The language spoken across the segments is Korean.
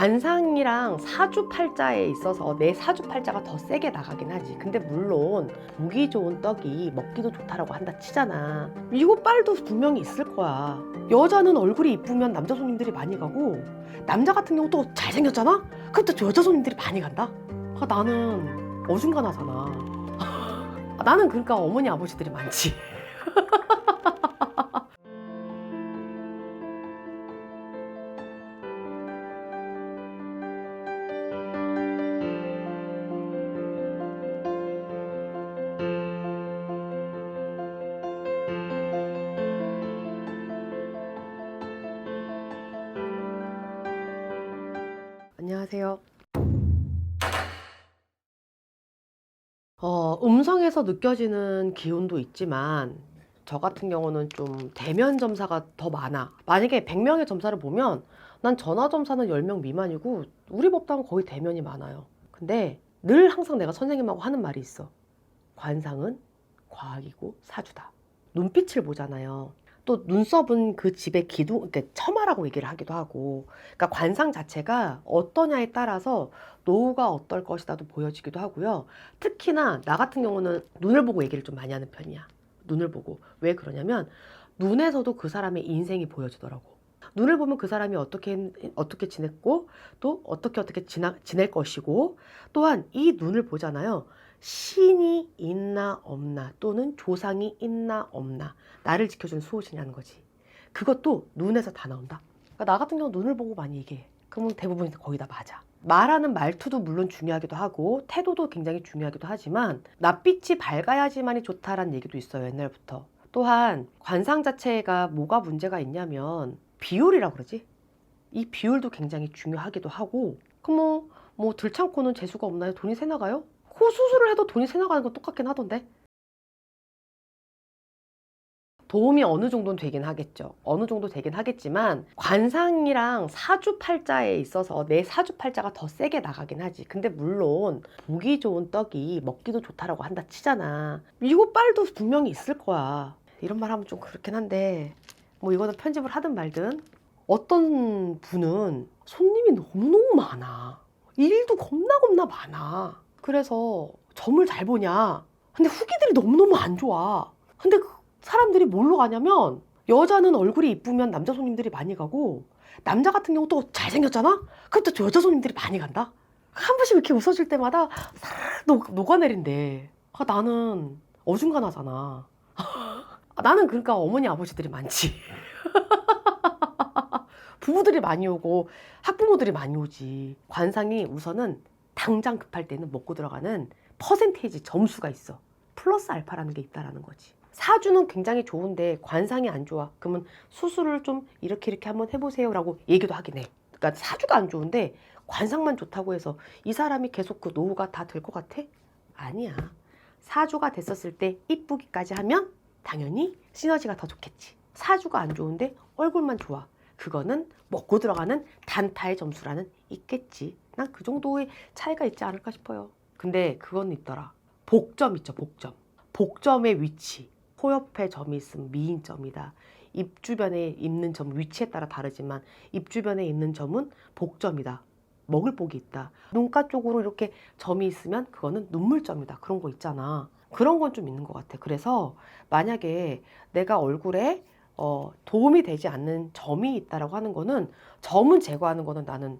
관상이랑 사주팔자에 있어서 내 사주팔자가 더 세게 나가긴 하지. 근데 물론 보기 좋은 떡이 먹기도 좋다라고 한다 치잖아. 이거 빨도 분명히 있을 거야. 여자는 얼굴이 이쁘면 남자 손님들이 많이 가고, 남자 같은 경우 또 잘생겼잖아? 그럼 또 여자 손님들이 많이 간다? 나는 어중간하잖아. 나는 그러니까 어머니 아버지들이 많지. 안녕하세요. 음성에서 느껴지는 기운도 있지만 저 같은 경우는 좀 대면 점사가 더 많아. 만약에 100명의 점사를 보면 난 전화 점사는 10명 미만이고 우리 법당은 거의 대면이 많아요. 근데 늘 항상 내가 선생님하고 하는 말이 있어. 관상은 과학이고 사주다. 눈빛을 보잖아요. 또 눈썹은 그 집의 기둥, 그러니까 처마라고 얘기를 하기도 하고, 그러니까 관상 자체가 어떠냐에 따라서 노후가 어떨 것이다도 보여지기도 하고요. 특히나 나 같은 경우는 눈을 보고 얘기를 좀 많이 하는 편이야. 눈을 보고. 왜 그러냐면 눈에서도 그 사람의 인생이 보여지더라고. 눈을 보면 그 사람이 어떻게 지냈고, 또 어떻게 지낼 것이고, 또한 이 눈을 보잖아요. 신이 있나 없나, 또는 조상이 있나 없나, 나를 지켜주는 수호신이라는 거지. 그것도 눈에서 다 나온다. 그러니까 나 같은 경우 눈을 보고 많이 얘기해. 그러면 대부분 거의 다 맞아. 말하는 말투도 물론 중요하기도 하고 태도도 굉장히 중요하기도 하지만 낯빛이 밝아야지만이 좋다라는 얘기도 있어요, 옛날부터. 또한 관상 자체가 뭐가 문제가 있냐면 비율이라고 그러지. 이 비율도 굉장히 중요하기도 하고, 그럼 뭐 들창코는 재수가 없나요? 돈이 새 나가요? 코 수술을 해도 돈이 새 나가는 건 똑같긴 하던데. 도움이 어느 정도는 되긴 하겠죠. 어느 정도 되긴 하겠지만 관상이랑 사주팔자에 있어서 내 사주팔자가 더 세게 나가긴 하지. 근데 물론 보기 좋은 떡이 먹기도 좋다라고 한다 치잖아. 이거 빨도 분명히 있을 거야. 이런 말 하면 좀 그렇긴 한데 뭐 이거는 편집을 하든 말든, 어떤 분은 손님이 너무너무 많아. 일도 겁나 많아. 그래서 점을 잘 보냐? 근데 후기들이 너무너무 안 좋아. 근데 사람들이 뭘로 가냐면 여자는 얼굴이 이쁘면 남자 손님들이 많이 가고, 남자 같은 경우 또 잘생겼잖아? 그럼 또 여자 손님들이 많이 간다? 한 번씩 이렇게 웃어줄 때마다 싹 녹아내린대. 나는 어중간하잖아. 나는 그러니까 어머니 아버지들이 많지. 부부들이 많이 오고 학부모들이 많이 오지. 관상이 우선은 당장 급할 때는 먹고 들어가는 퍼센테이지 점수가 있어. 플러스 알파라는 게 있다라는 거지. 사주는 굉장히 좋은데 관상이 안 좋아. 그러면 수술을 좀 이렇게 한번 해보세요 라고 얘기도 하긴 해. 그러니까 사주가 안 좋은데 관상만 좋다고 해서 이 사람이 계속 그 노후가 다 될 것 같아? 아니야. 사주가 됐었을 때 이쁘기까지 하면 당연히 시너지가 더 좋겠지. 사주가 안 좋은데 얼굴만 좋아. 그거는 먹고 들어가는 단타의 점수라는 있겠지. 난 그 정도의 차이가 있지 않을까 싶어요. 근데 그건 있더라. 복점 있죠, 복점. 복점의 위치. 코 옆에 점이 있으면 미인점이다. 입 주변에 있는 점, 위치에 따라 다르지만 입 주변에 있는 점은 복점이다. 먹을 복이 있다. 눈가 쪽으로 이렇게 점이 있으면 그거는 눈물점이다. 그런 거 있잖아. 그런 건 좀 있는 것 같아. 그래서 만약에 내가 얼굴에 도움이 되지 않는 점이 있다라고 하는 거는, 점은 제거하는 거는 나는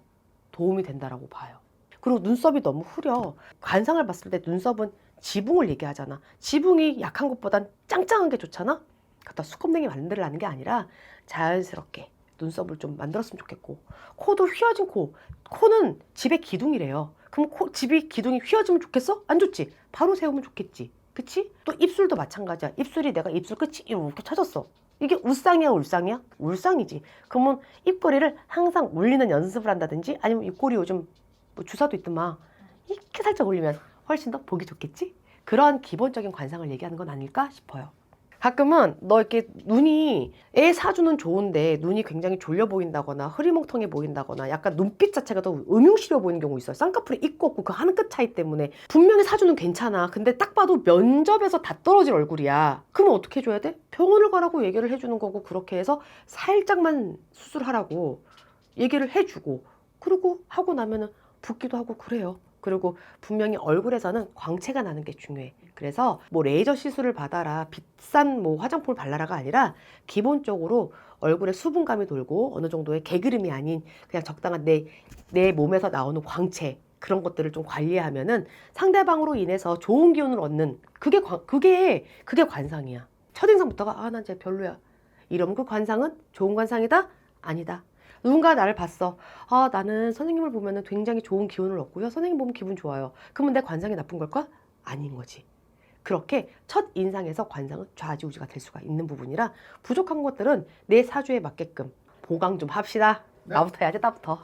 도움이 된다라고 봐요. 그리고 눈썹이 너무 흐려. 관상을 봤을 때 눈썹은 지붕을 얘기하잖아. 지붕이 약한 것보단 짱짱한 게 좋잖아. 갖다 수컷냉이 만들라는 게 아니라 자연스럽게 눈썹을 좀 만들었으면 좋겠고, 코도 휘어진 코. 코는 집의 기둥이래요. 그럼 집이 기둥이 휘어지면 좋겠어? 안 좋지. 바로 세우면 좋겠지. 그치? 또 입술도 마찬가지야. 입술이 내가 입술 끝이 이렇게 쳐졌어. 이게 울상이야, 울상이야? 울상이지. 그러면 입꼬리를 항상 올리는 연습을 한다든지, 아니면 입꼬리 요즘 뭐 주사도 있더만 이렇게 살짝 올리면 훨씬 더 보기 좋겠지? 그런 기본적인 관상을 얘기하는 건 아닐까 싶어요. 가끔은 너 이렇게 눈이, 애 사주는 좋은데 눈이 굉장히 졸려 보인다거나 흐리멍텅해 보인다거나 약간 눈빛 자체가 더 음흉시려 보이는 경우 있어요. 쌍꺼풀이 있고 없고 그 하는 끝 차이 때문에. 분명히 사주는 괜찮아. 근데 딱 봐도 면접에서 다 떨어질 얼굴이야. 그러면 어떻게 해줘야 돼? 병원을 가라고 얘기를 해주는 거고, 그렇게 해서 살짝만 수술하라고 얘기를 해주고, 그리고 하고 나면은 붓기도 하고 그래요. 그리고 분명히 얼굴에서는 광채가 나는 게 중요해. 그래서 뭐 레이저 시술을 받아라, 비싼 뭐 화장품을 발라라가 아니라 기본적으로 얼굴에 수분감이 돌고 어느 정도의 개그름이 아닌 그냥 적당한 내 몸에서 나오는 광채, 그런 것들을 좀 관리하면은 상대방으로 인해서 좋은 기운을 얻는 그게 관상이야. 첫인상부터가 아, 난 쟤 별로야. 이러면 그 관상은 좋은 관상이다? 아니다. 누군가 나를 봤어. 아, 나는 선생님을 보면 굉장히 좋은 기운을 얻고요. 선생님 보면 기분 좋아요. 그러면 내 관상이 나쁜 걸까? 아닌 거지. 그렇게 첫 인상에서 관상은 좌지우지가 될 수가 있는 부분이라 부족한 것들은 내 사주에 맞게끔 보강 좀 합시다. 네. 나부터 해야지, 나부터.